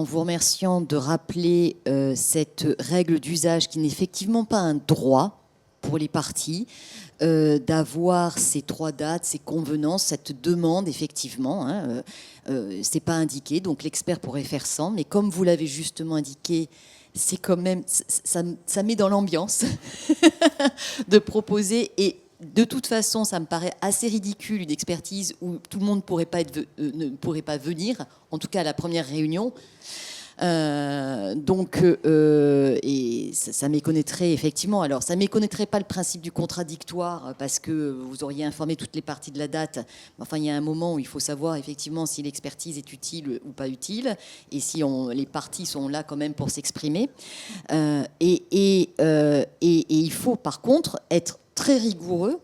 vous remerciant de rappeler cette règle d'usage qui n'est effectivement pas un droit pour les parties, d'avoir ces 3 dates, ces convenances, cette demande, effectivement. C'est pas indiqué, donc l'expert pourrait faire sans, mais comme vous l'avez justement indiqué, c'est quand même, ça met dans l'ambiance de proposer, et de toute façon, ça me paraît assez ridicule, une expertise où tout le monde ne pourrait pas venir, en tout cas à la première réunion. Et ça méconnaîtrait effectivement. Alors, ça méconnaîtrait pas le principe du contradictoire parce que vous auriez informé toutes les parties de la date. Enfin, il y a un moment où il faut savoir effectivement si l'expertise est utile ou pas utile et si les parties sont là quand même pour s'exprimer. Et il faut par contre être très rigoureux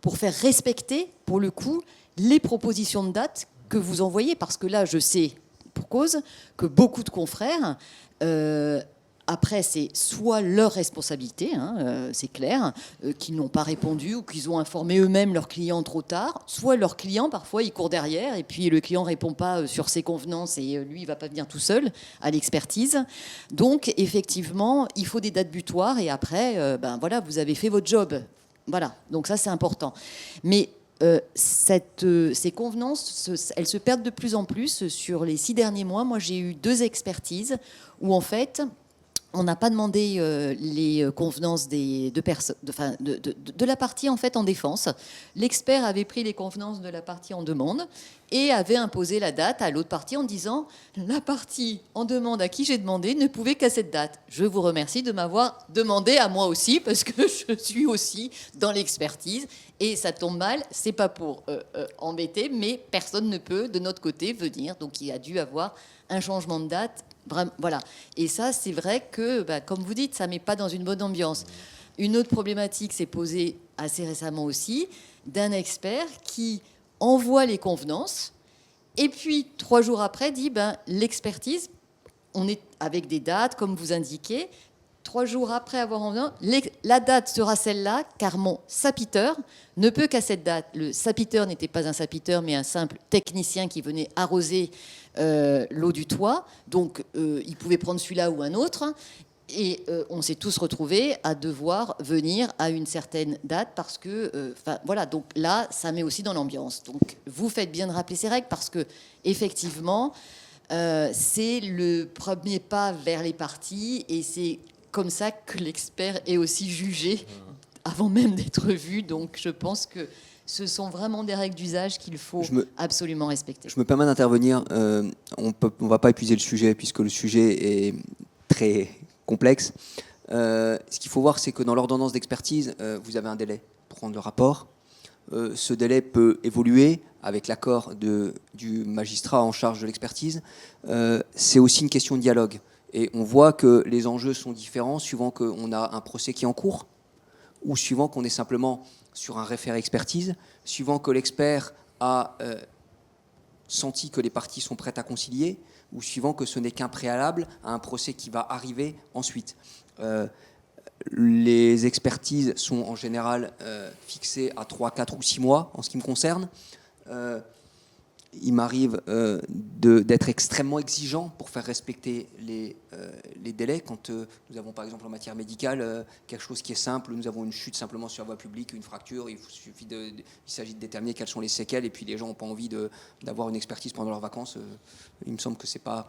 pour faire respecter, pour le coup, les propositions de date que vous envoyez, parce que là, je sais pour cause que beaucoup de confrères, après, c'est soit leur responsabilité, c'est clair, qu'ils n'ont pas répondu ou qu'ils ont informé eux-mêmes leurs clients trop tard, soit leurs clients, parfois, ils courent derrière et puis le client ne répond pas sur ses convenances et lui, il ne va pas venir tout seul à l'expertise. Donc, effectivement, il faut des dates butoirs et après, voilà, vous avez fait votre job. Voilà, donc ça, c'est important. Mais ces convenances, elles se perdent de plus en plus sur les 6 derniers mois. Moi, j'ai eu 2 expertises où, en fait, on n'a pas demandé les convenances de la partie en fait en défense. L'expert avait pris les convenances de la partie en demande et avait imposé la date à l'autre partie en disant la partie en demande à qui j'ai demandé ne pouvait qu'à cette date. Je vous remercie de m'avoir demandé à moi aussi parce que je suis aussi dans l'expertise et ça tombe mal. C'est pas pour embêter, mais personne ne peut de notre côté venir. Donc il a dû avoir un changement de date. Voilà. Et ça, c'est vrai que, comme vous dites, ça ne met pas dans une bonne ambiance. Une autre problématique s'est posée assez récemment aussi, d'un expert qui envoie les convenances et puis 3 jours après dit l'expertise, on est avec des dates, comme vous indiquez. 3 jours après avoir envoyé, la date sera celle-là, car mon sapiteur ne peut qu'à cette date. Le sapiteur n'était pas un sapiteur, mais un simple technicien qui venait arroser l'eau du toit. Donc, il pouvait prendre celui-là ou un autre. Et on s'est tous retrouvés à devoir venir à une certaine date parce que, voilà, donc là, ça met aussi dans l'ambiance. Donc, vous faites bien de rappeler ces règles parce que, effectivement, c'est le premier pas vers les parties et c'est comme ça que l'expert est aussi jugé avant même d'être vu. Donc, je pense que ce sont vraiment des règles d'usage qu'il faut absolument respecter. Je me permets d'intervenir. On ne va pas épuiser le sujet puisque le sujet est très complexe. Ce qu'il faut voir, c'est que dans l'ordonnance d'expertise, vous avez un délai pour rendre le rapport. Ce délai peut évoluer avec l'accord du magistrat en charge de l'expertise. C'est aussi une question de dialogue. Et on voit que les enjeux sont différents suivant qu'on a un procès qui est en cours ou suivant qu'on est simplement sur un référé expertise, suivant que l'expert a senti que les parties sont prêtes à concilier ou suivant que ce n'est qu'un préalable à un procès qui va arriver ensuite. Les expertises sont en général fixées à 3, 4 ou 6 mois en ce qui me concerne. Il m'arrive d'être extrêmement exigeant pour faire respecter les délais. Quand nous avons par exemple en matière médicale quelque chose qui est simple, nous avons une chute simplement sur la voie publique, une fracture, il s'agit de déterminer quelles sont les séquelles et puis les gens n'ont pas envie d'avoir une expertise pendant leurs vacances. Il me semble que ce n'est pas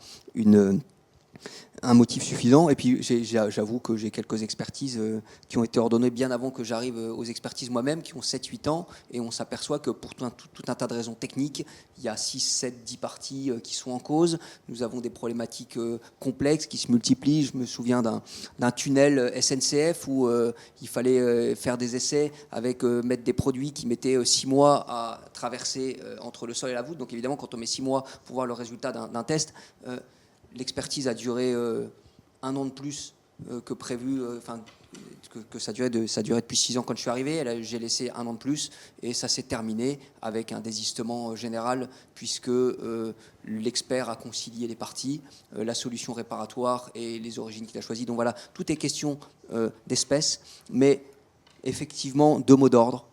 un motif suffisant. Et puis j'avoue que j'ai quelques expertises qui ont été ordonnées bien avant que j'arrive aux expertises moi-même, qui ont 7-8 ans, et on s'aperçoit que pour tout un tas de raisons techniques, il y a 6, 7, 10 parties qui sont en cause. Nous avons des problématiques complexes qui se multiplient. Je me souviens d'un tunnel SNCF où il fallait faire des essais avec mettre des produits qui mettaient 6 mois à traverser entre le sol et la voûte. Donc évidemment, quand on met 6 mois pour voir le résultat d'un test, l'expertise a duré 1 an de plus que prévu, que ça durait depuis 6 ans quand je suis arrivé. J'ai laissé 1 an de plus et ça s'est terminé avec un désistement général puisque l'expert a concilié les parties, la solution réparatoire et les origines qu'il a choisies. Donc voilà, tout est question d'espèce, mais effectivement, 2 mots d'ordre.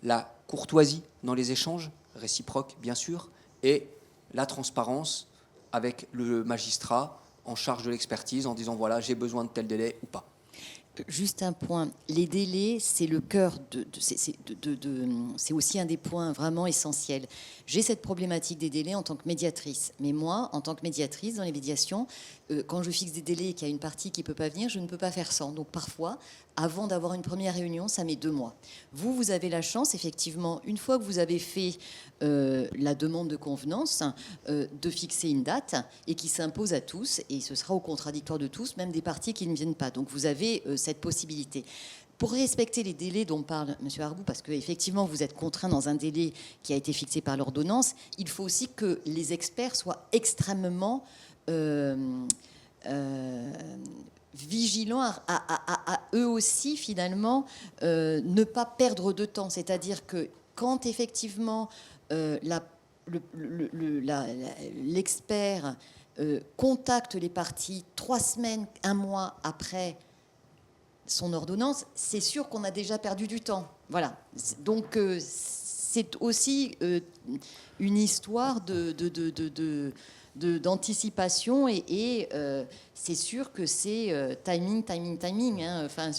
La courtoisie dans les échanges, réciproques bien sûr, et la transparence avec le magistrat en charge de l'expertise en disant voilà, j'ai besoin de tel délai ou pas. Juste un point, les délais, c'est le cœur c'est aussi un des points vraiment essentiels. J'ai cette problématique des délais en tant que médiatrice, mais moi, en tant que médiatrice dans les médiations, quand je fixe des délais et qu'il y a une partie qui ne peut pas venir, je ne peux pas faire sans. Donc parfois, avant d'avoir une première réunion, ça met 2 mois. Vous avez la chance, effectivement, une fois que vous avez fait la demande de convenance, de fixer une date et qui s'impose à tous, et ce sera au contradictoire de tous, même des parties qui ne viennent pas. Donc vous avez cette possibilité. Pour respecter les délais dont parle M. Arbou, parce qu'effectivement, vous êtes contraint dans un délai qui a été fixé par l'ordonnance, il faut aussi que les experts soient extrêmement vigilants à eux aussi, finalement, ne pas perdre de temps. C'est-à-dire que quand, effectivement, l'expert contacte les parties 3 semaines, 1 mois après son ordonnance, c'est sûr qu'on a déjà perdu du temps. Voilà. Donc, c'est aussi une histoire d'anticipation et c'est sûr que c'est timing. Hein. Enfin,